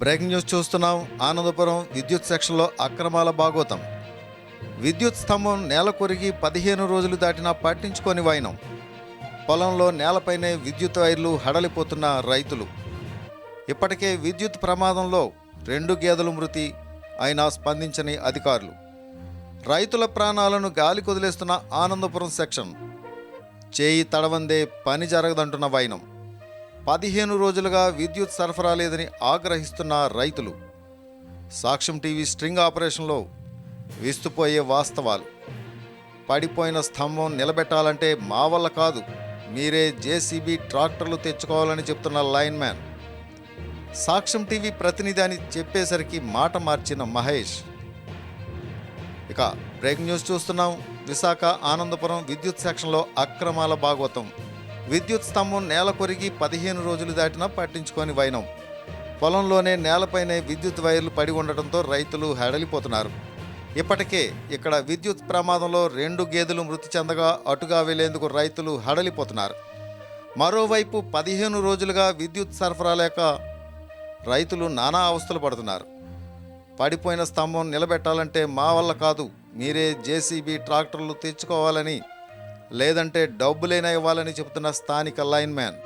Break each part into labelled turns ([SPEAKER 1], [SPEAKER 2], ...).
[SPEAKER 1] Breaking news చూస్తున్నాం. ఆనందపురం విద్యుత్ సెక్షన్లో అక్రమాల భాగోతం. విద్యుత్ స్తంభం నేల కొరిగి 15 రోజులు దాటినా పట్టించుకొని వైనం. పొలంలో నేలపైనే విద్యుత్ వైర్లు హడలిపోతున్న రైతులు. ఇప్పటికే విద్యుత్ ప్రమాదంలో 2 గేదెలు మృతి అయినా స్పందించని అధికారులు. రైతుల ప్రాణాలను గాలి కొదిలేస్తున్న ఆనందపురం సెక్షన్. చేయి తడవందే పని జరగదంటున్న వైనం. 15 రోజులుగా విద్యుత్ సరఫరా లేదని ఆగ్రహిస్తున్న రైతులు. సాక్ష్యం టీవీ స్ట్రింగ్ ఆపరేషన్లో విస్తుపోయే వాస్తవాలు. పడిపోయిన స్తంభం నిలబెట్టాలంటే మా వల్ల కాదు, మీరే జేసీబీ ట్రాక్టర్లు తెచ్చుకోవాలని చెప్తున్న లైన్ మ్యాన్. సాక్ష్యం టీవీ ప్రతినిధి అని చెప్పేసరికి మాట మార్చిన మహేష్. ఇక బ్రేకింగ్ న్యూస్ చూస్తున్నాం. విశాఖ ఆనందపురం విద్యుత్ సెక్షన్లో అక్రమాల భాగవతం. విద్యుత్ స్తంభం నేల కొరిగి 15 రోజులు దాటినా పట్టించుకొని వైనం. పొలంలోనే నేలపైనే విద్యుత్ వైర్లు పడి ఉండటంతో రైతులు హడలిపోతున్నారు. ఇప్పటికే ఇక్కడ విద్యుత్ ప్రమాదంలో 2 గేదెలు మృతి చెందగా అటుగా వెళ్లేందుకు రైతులు హడలిపోతున్నారు. మరోవైపు 15 రోజులుగా విద్యుత్ సరఫరా లేక రైతులు నానా అవస్థలు పడుతున్నారు. పడిపోయిన స్తంభం నిలబెట్టాలంటే మా వల్ల కాదు, మీరే జేసీబీ ట్రాక్టర్లు తెచ్చుకోవాలని, లేదంటే డబ్బులైనా ఇవ్వాలని చెబుతున్న స్థానిక లైన్ మ్యాన్.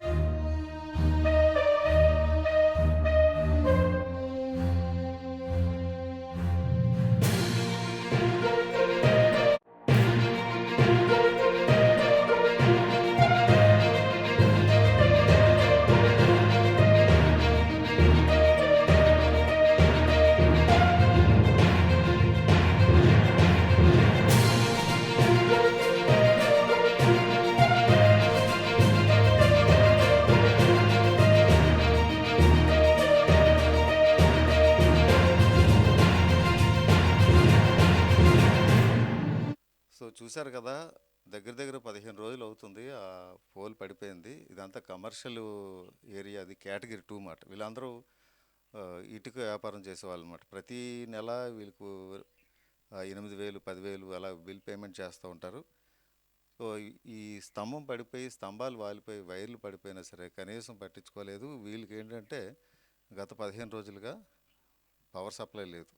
[SPEAKER 1] సో చూశారు కదా, దగ్గర దగ్గర 15 రోజులు అవుతుంది ఆ పోల్ పడిపోయింది. ఇదంతా కమర్షియల్ ఏరియా, అది కేటగిరీ 2 మాట. వీళ్ళందరూ ఇటుక వ్యాపారం చేసేవాళ్ళు అనమాట. ప్రతి నెల వీళ్ళకు 8,000 10,000 అలా బిల్ పేమెంట్ చేస్తూ ఉంటారు. సో ఈ స్తంభం పడిపోయి, స్తంభాలు వాలిపోయి, వైర్లు పడిపోయినా సరే కనీసం పట్టించుకోలేదు. వీళ్ళకి ఏంటంటే గత 15 రోజులుగా పవర్ సప్లై లేదు.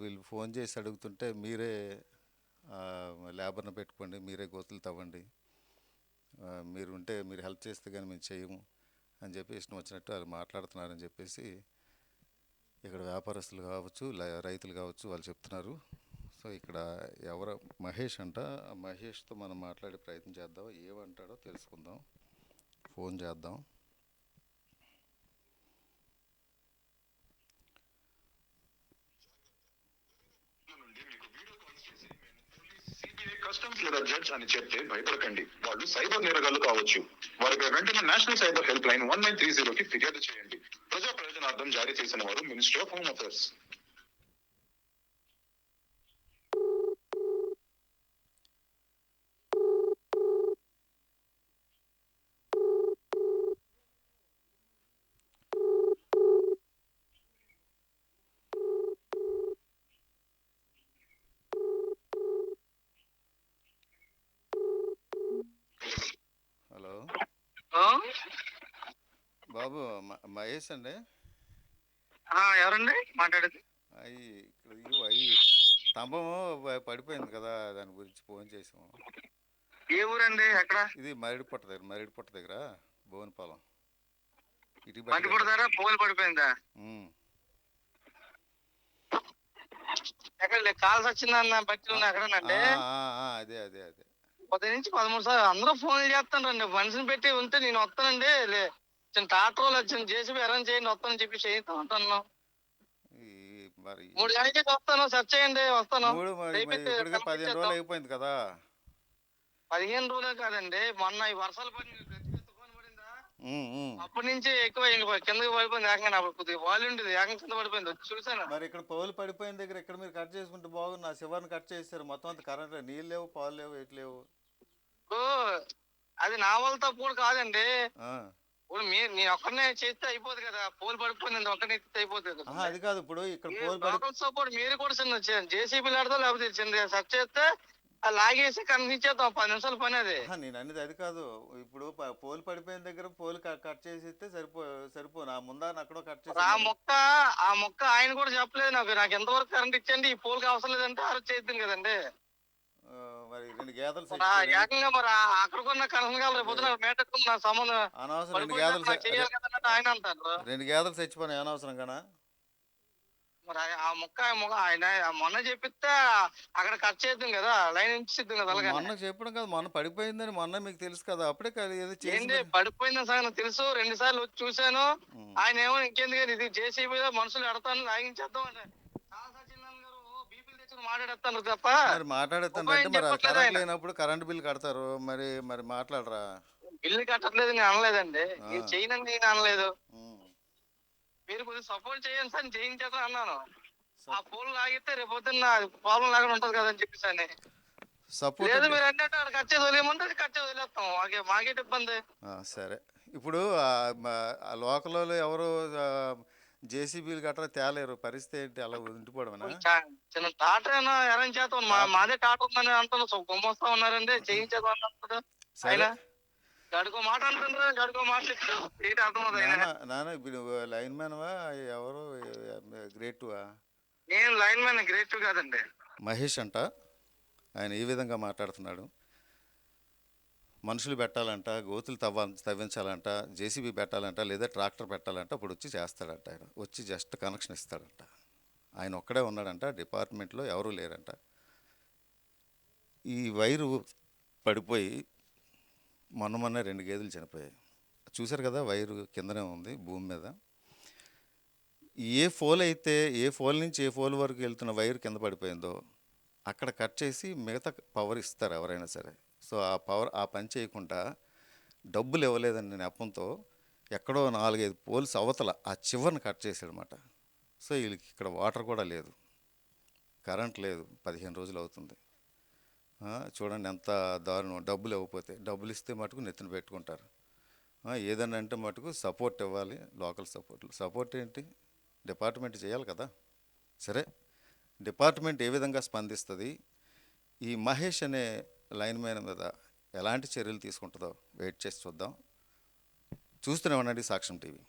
[SPEAKER 1] వీళ్ళు ఫోన్ చేసి అడుగుతుంటే మీరే లేబర్ని పెట్టుకోండి, మీరే గోతులు తవ్వండి, మీరు హెల్ప్ చేస్తే కానీ మేము చేయము అని చెప్పి ఇష్టం వచ్చినట్టు వాళ్ళు మాట్లాడుతున్నారని చెప్పేసి ఇక్కడ వ్యాపారస్తులు కావచ్చు, రైతులు కావచ్చు వాళ్ళు చెప్తున్నారు. సో ఇక్కడ ఎవరు మహేష్ అంట, మహేష్తో మనం మాట్లాడే ప్రయత్నం చేద్దాం, ఏమంటాడో తెలుసుకుందాం. ఫోన్ చేద్దాం.
[SPEAKER 2] కస్టమ్స్ లేదా జడ్జ్ అని చెప్తే భయపడకండి. వాళ్ళు సైబర్ నేరగాళ్లు కావచ్చు. వారికి వెంటనే నేషనల్ సైబర్ హెల్ప్ లైన్ 1930కి ఫిర్యాదు చేయండి. ప్రజా ప్రయోజనార్థం జారీ చేసిన వారు ministry of home affairs.
[SPEAKER 1] Hello బాబు, మహేష్ అండి.
[SPEAKER 3] ఎవరండి మాట్లాడేది?
[SPEAKER 1] అవి స్తంభం పడిపోయింది కదా, దాని గురించి ఫోన్ చేసాము.
[SPEAKER 3] ఏ ఊరండి? ఎక్కడ?
[SPEAKER 1] ఇది మరిడిపుట్ట దగ్గర భువనపాలెం. ఇటు
[SPEAKER 3] మట్టిపడతారా? పోలు పడిపోయిందా? ఎక్కడ కాల్స్ వచ్చిందన్న బట్టి ఎక్కడనంటే
[SPEAKER 1] అదే అదే అదే
[SPEAKER 3] 10 నుంచి 13 సార్లు అందరూ ఫోన్ చేస్తానండి. మనిషిని పెట్టి ఉంటే నేను వస్తానండి, చిన్న ట్రాక్టర్ వచ్చింది, జేసీబీ అరేంజ్ చేయండి, వస్తానని చెప్పి చేయిస్తా ఉంటాను. 3 గంటలకి వస్తాను, సెర్చ్ చేయండి, వస్తాను.
[SPEAKER 1] 15 రోజులు అయిపోయింది కదా.
[SPEAKER 3] 15 రోజులే కాదండి, మొన్న ఈ వర్షాలు పడిందా అప్పటి నుంచి ఎక్కువ కిందకి పడిపోయింది. ఏకంగా కొద్దిగా వాల్యూ ఉండేది, ఏకంగా కింద పడిపోయింది. చూసాను.
[SPEAKER 1] మరి ఇక్కడ పోలు పడిపోయిన దగ్గర ఇక్కడ మీరు కట్ చేసుకుంటే బాగుంది. నా శివాన్ని కట్ చేశారు, మొత్తం అంత కరెంట్ నీళ్ళు లేవు, పాలు లేవు, ఎటు లేవు.
[SPEAKER 3] అది నా వల్ల తప్పు కూడా కాదండి. ఇప్పుడు నేను ఒక్కడనే చేస్తే అయిపోదు కదా, పోలు పడిపోయింది ఒక్కనే అయిపోతుంది కదా.
[SPEAKER 1] అది కాదు, ఇప్పుడు ఇక్కడ
[SPEAKER 3] సపోర్ట్ మీరు కూడా చిన్న జేసీబీ లాడతా, లేకపోతే చిన్న సెర్చ్ చేస్తే లాగేసి కనిపించేద్దాం 10 నిమిషాల పని అది.
[SPEAKER 1] నేను అనేది అది కాదు. ఇప్పుడు పోల్ పడిపోయిన దగ్గర పోల్ కట్ చేసిస్తే సరిపోను. ఆ ముందాన అక్కడో కట్
[SPEAKER 3] మరి
[SPEAKER 1] చేసి
[SPEAKER 3] ఆ
[SPEAKER 1] మరి
[SPEAKER 3] మొక్క ఆ మొక్క ఆయన కూడా చెప్పలేదు నాకు ఎంతవరకు కరెంట్ ఇచ్చండి, ఈ పోల్కి అవసరం లేదంటే అరెస్ట్ చేద్దాం కదండి.
[SPEAKER 1] మరి 2 గేదెలు
[SPEAKER 3] మరి ఏకంగా మరి అక్కడ కూడా కనెక్షన్ కావాలి, రేపు పొద్దున మేటకు నా సంబంధం
[SPEAKER 1] అనవసరం 2
[SPEAKER 3] పడిపోయిందంటే
[SPEAKER 1] గేదెలు
[SPEAKER 3] నాకు చేయాలి కదన్నట్టు ఆయన అంటారు.
[SPEAKER 1] 2 గేదెలు చచ్చిపోయినాయి అనవసరంగానా?
[SPEAKER 3] మరి ఆ మొక్క ఆయన మొన్న చెప్పిస్తే అక్కడ కట్ చేద్దాం కదా, లైన్ ఇచ్చిద్దాం కదా అలాగనే.
[SPEAKER 1] మొన్న చెప్పడం కాదు, మొన్న పడిపోయిందని మొన్న మీకు తెలుసు కదా, అప్పుడే కదా ఏదో చేసి
[SPEAKER 3] ఏంటి పడిపోయిన సంగతి తెలుసు, 2 సార్లు వచ్చి చూశాను.
[SPEAKER 1] ఉమ్.
[SPEAKER 3] ఆయన ఏమో ఇంకెందుకు ఇది జేసీబీ మనుషులు ఎడతాను లాగించేద్దాం అంటే చాలా సచిన్ గారు బీపీలు తెచ్చుకుని మాట్లాడేస్తాను తప్ప
[SPEAKER 1] మరి మాట్లాడేస్తుంటే
[SPEAKER 3] ఉపాయం
[SPEAKER 1] మరి అది
[SPEAKER 3] చెప్పట్లేదు
[SPEAKER 1] కరెంట్
[SPEAKER 3] ఆయన.
[SPEAKER 1] లేనప్పుడు కరెంట్ బిల్ కడతారు, మరి మరి మాట్లాడరా?
[SPEAKER 3] బిల్లు కట్టట్లేదు నేను అనలేదండి,
[SPEAKER 1] ఆ.
[SPEAKER 3] ఇది చేయనని నేను అనలేదు.
[SPEAKER 1] ఉమ్.
[SPEAKER 3] మీరు కొద్దిగా సపోర్ట్ చేయండి సార్, చేయించేద్దాం అన్నాను. ఆ
[SPEAKER 1] సప్-
[SPEAKER 3] పూలు లాగితే రేపు పొద్దున్న ప్రాబ్లం లేకుండా ఉంటది కదని చెప్పేసి అని.
[SPEAKER 1] సపోర్ట్
[SPEAKER 3] లేదు
[SPEAKER 1] అంటే
[SPEAKER 3] మీరు అన్నట్టు అక్కడ కట్ చేసి వదిలేయమంటే అది కట్ చేసి వదిలేస్తాం, మాకేటి ఇబ్బంది.
[SPEAKER 1] సరే. ఇప్పుడు ఆ లోకల్లో ఎవరు జేసీబీలు గట్రా తేలేరు, పరిస్థితి ఏంటి? అలా ఉండిపోవడమేనా?
[SPEAKER 3] చిన్న టాటర్ అయినా అరేంజ్ చేస్తాం, మాదే టాటర్ ఉందని అంటున్నా, గుమ్మస్తా ఉన్నారండి చేయించేద్దాం అంటారు ఆయన.
[SPEAKER 1] సరే
[SPEAKER 3] గడుకో మాట అంటుండ్రు, గడుకో మాట చెప్తారు, ఏంటి అర్థమవుతుంది ఆయన.
[SPEAKER 1] నాన్న ఇప్పుడు లైన్ మ్యాన్వా ఎవరు? గ్రేటువా?
[SPEAKER 3] నేను లైన్ మ్యాన్, గ్రేట్ కాదండి.
[SPEAKER 1] మహేష్ అంట, ఆయన ఈ విధంగా మాట్లాడుతున్నాడు. మనుషులు పెట్టాలంట, గోతులు తవ్వించాలంట, జేసీబీ పెట్టాలంట, లేదా ట్రాక్టర్ పెట్టాలంట, అప్పుడు వచ్చి చేస్తాడంట. ఆయన వచ్చి జస్ట్ కనెక్షన్ ఇస్తాడంట. ఆయన ఒక్కడే ఉన్నాడంట, డిపార్ట్మెంట్లో ఎవరూ లేరంట. ఈ వైరు పడిపోయి మొన్న 2 గేదెలు చనిపోయాయి. చూశారు కదా, వైరు కిందనే ఉంది భూమి మీద. ఏ ఫోల్ అయితే, ఏ ఫోల్ నుంచి ఏ ఫోల్ వరకు వెళ్తున్న వైర్ కింద పడిపోయిందో అక్కడ కట్ చేసి మిగతా పవర్ ఇస్తారు ఎవరైనా సరే. సో ఆ పని చేయకుండా డబ్బులు ఇవ్వలేదని నెపంతో ఎక్కడో 4-5 పోల్స్ అవతల ఆ చివరిని కట్ చేశాడనమాట. సో వీళ్ళకి ఇక్కడ వాటర్ కూడా లేదు, కరెంట్ లేదు, 15 రోజులు అవుతుంది. చూడండి ఎంత దారుణం. డబ్బులు ఇవ్వకపోతే, డబ్బులు ఇస్తే మటుకు నెత్తిన పెట్టుకుంటారు. ఏదన్నా అంటే మటుకు సపోర్ట్ ఇవ్వాలి, లోకల్ సపోర్ట్ ఏంటి? డిపార్ట్మెంట్ చేయాలి కదా. సరే, డిపార్ట్మెంట్ ఏ విధంగా స్పందిస్తుంది, ఈ మహేష్ అనే లైన్ మ్యాన్ మీద ఎలాంటి చర్యలు తీసుకుంటుందో వెయిట్ చేసి చూద్దాం. చూస్తూనే ఉండండి సాక్ష్యం టీవీ.